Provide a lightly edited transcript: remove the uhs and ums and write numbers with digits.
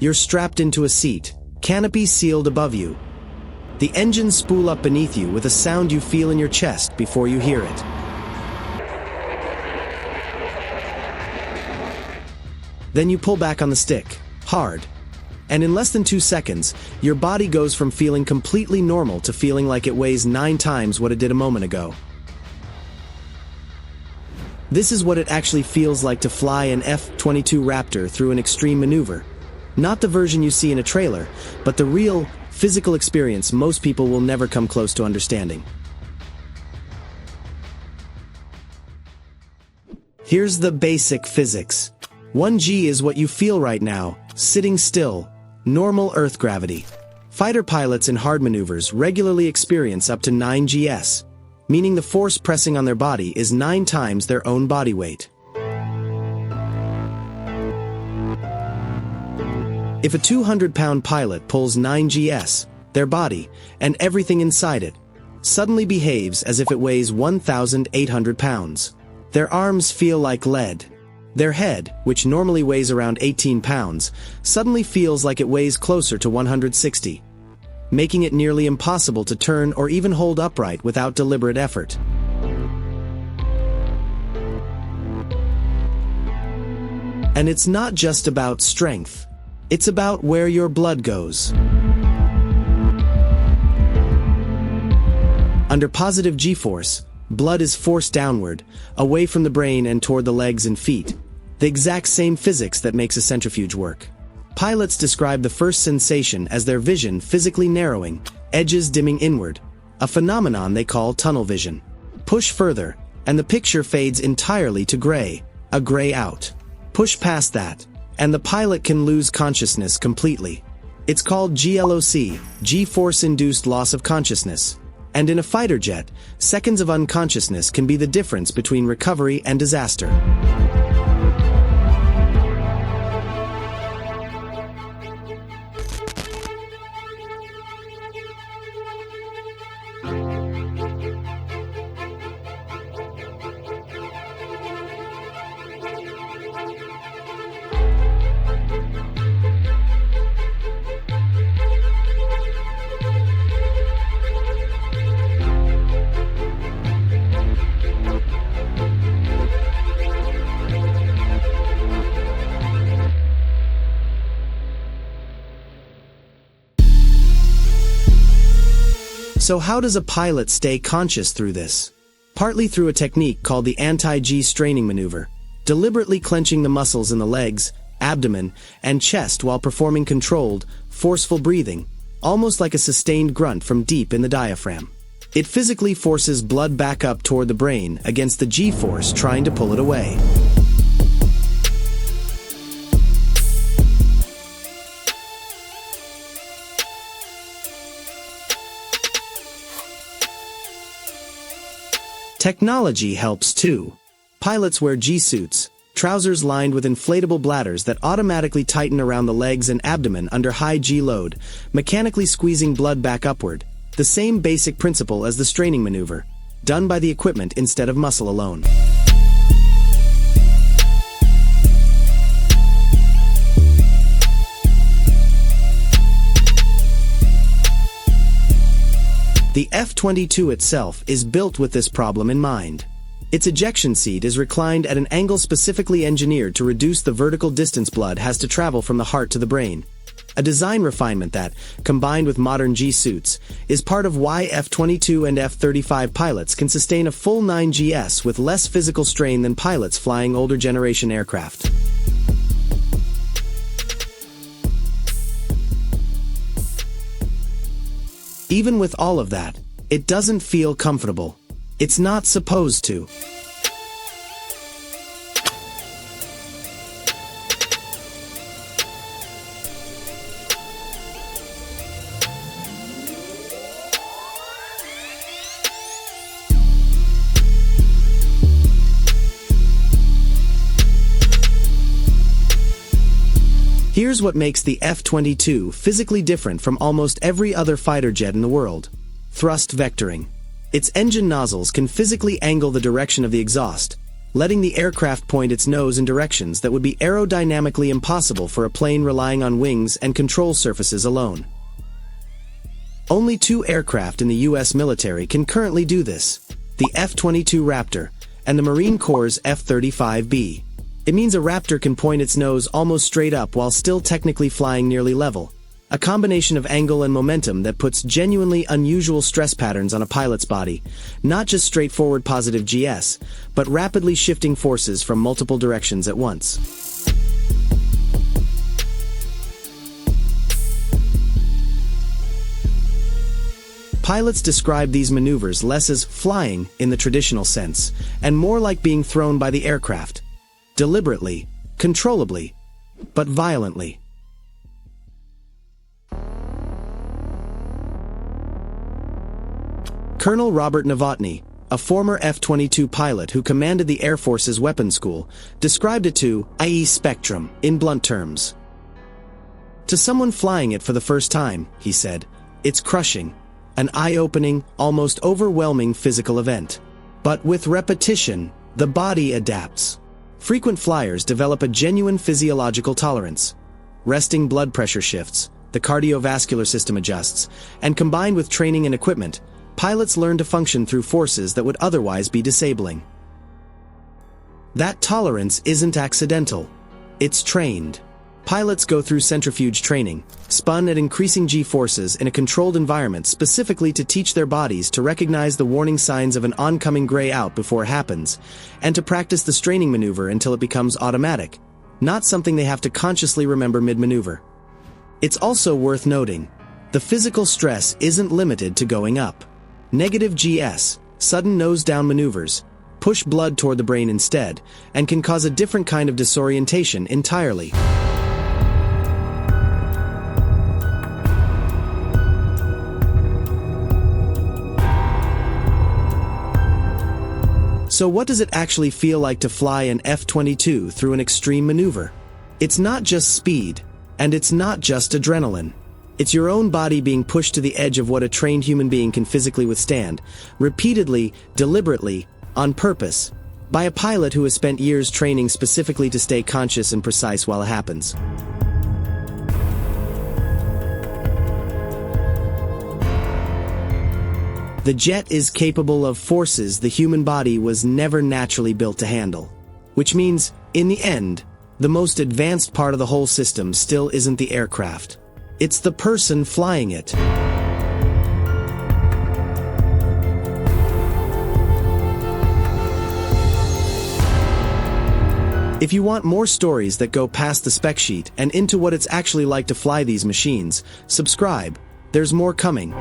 You're strapped into a seat, canopy sealed above you. The engines spool up beneath you with a sound you feel in your chest before you hear it. Then you pull back on the stick, hard. And in less than 2 seconds, your body goes from feeling completely normal to feeling like it weighs 9 times what it did a moment ago. This is what it actually feels like to fly an F-22 Raptor through an extreme maneuver. Not the version you see in a trailer, but the real, physical experience most people will never come close to understanding. Here's the basic physics. 1G is what you feel right now, sitting still, normal Earth gravity. Fighter pilots in hard maneuvers regularly experience up to 9 Gs, meaning the force pressing on their body is 9 times their own body weight. If a 200-pound pilot pulls 9 Gs, their body, and everything inside it, suddenly behaves as if it weighs 1,800 pounds. Their arms feel like lead. Their head, which normally weighs around 18 pounds, suddenly feels like it weighs closer to 160, making it nearly impossible to turn or even hold upright without deliberate effort. And it's not just about strength. It's about where your blood goes. Under positive G-force, blood is forced downward, away from the brain and toward the legs and feet, the exact same physics that makes a centrifuge work. Pilots describe the first sensation as their vision physically narrowing, edges dimming inward, a phenomenon they call tunnel vision. Push further, and the picture fades entirely to gray, a gray out. Push past that, and the pilot can lose consciousness completely. It's called G-LOC, G-force-induced loss of consciousness. And in a fighter jet, seconds of unconsciousness can be the difference between recovery and disaster. So how does a pilot stay conscious through this? Partly through a technique called the anti-G straining maneuver, deliberately clenching the muscles in the legs, abdomen, and chest while performing controlled, forceful breathing, almost like a sustained grunt from deep in the diaphragm. It physically forces blood back up toward the brain against the G-force trying to pull it away. Technology helps too. Pilots wear G-suits, trousers lined with inflatable bladders that automatically tighten around the legs and abdomen under high G load, mechanically squeezing blood back upward. The same basic principle as the straining maneuver, done by the equipment instead of muscle alone. The F-22 itself is built with this problem in mind. Its ejection seat is reclined at an angle specifically engineered to reduce the vertical distance blood has to travel from the heart to the brain. A design refinement that, combined with modern G-suits, is part of why F-22 and F-35 pilots can sustain a full 9 Gs with less physical strain than pilots flying older generation aircraft. Even with all of that, it doesn't feel comfortable. It's not supposed to. Here's what makes the F-22 physically different from almost every other fighter jet in the world. Thrust vectoring. Its engine nozzles can physically angle the direction of the exhaust, letting the aircraft point its nose in directions that would be aerodynamically impossible for a plane relying on wings and control surfaces alone. Only 2 aircraft in the U.S. military can currently do this: the F-22 Raptor and the Marine Corps' F-35B. It means a Raptor can point its nose almost straight up while still technically flying nearly level, a combination of angle and momentum that puts genuinely unusual stress patterns on a pilot's body, not just straightforward positive GS, but rapidly shifting forces from multiple directions at once. Pilots describe these maneuvers less as flying in the traditional sense, and more like being thrown by the aircraft. Deliberately, controllably, but violently. Colonel Robert Novotny, a former F-22 pilot who commanded the Air Force's weapons school, described it to IE spectrum in blunt terms. To someone flying it for the first time, he said, it's crushing, an eye-opening, almost overwhelming physical event. But with repetition, the body adapts. Frequent flyers develop a genuine physiological tolerance. Resting blood pressure shifts, the cardiovascular system adjusts, and combined with training and equipment, pilots learn to function through forces that would otherwise be disabling. That tolerance isn't accidental. It's trained. Pilots go through centrifuge training, spun at increasing G-forces in a controlled environment specifically to teach their bodies to recognize the warning signs of an oncoming gray out before it happens, and to practice the straining maneuver until it becomes automatic, not something they have to consciously remember mid-maneuver. It's also worth noting, the physical stress isn't limited to going up. Negative GS, sudden nose-down maneuvers, push blood toward the brain instead, and can cause a different kind of disorientation entirely. So what does it actually feel like to fly an F-22 through an extreme maneuver? It's not just speed, and it's not just adrenaline. It's your own body being pushed to the edge of what a trained human being can physically withstand, repeatedly, deliberately, on purpose, by a pilot who has spent years training specifically to stay conscious and precise while it happens. The jet is capable of forces the human body was never naturally built to handle. Which means, in the end, the most advanced part of the whole system still isn't the aircraft. It's the person flying it. If you want more stories that go past the spec sheet and into what it's actually like to fly these machines, subscribe. There's more coming.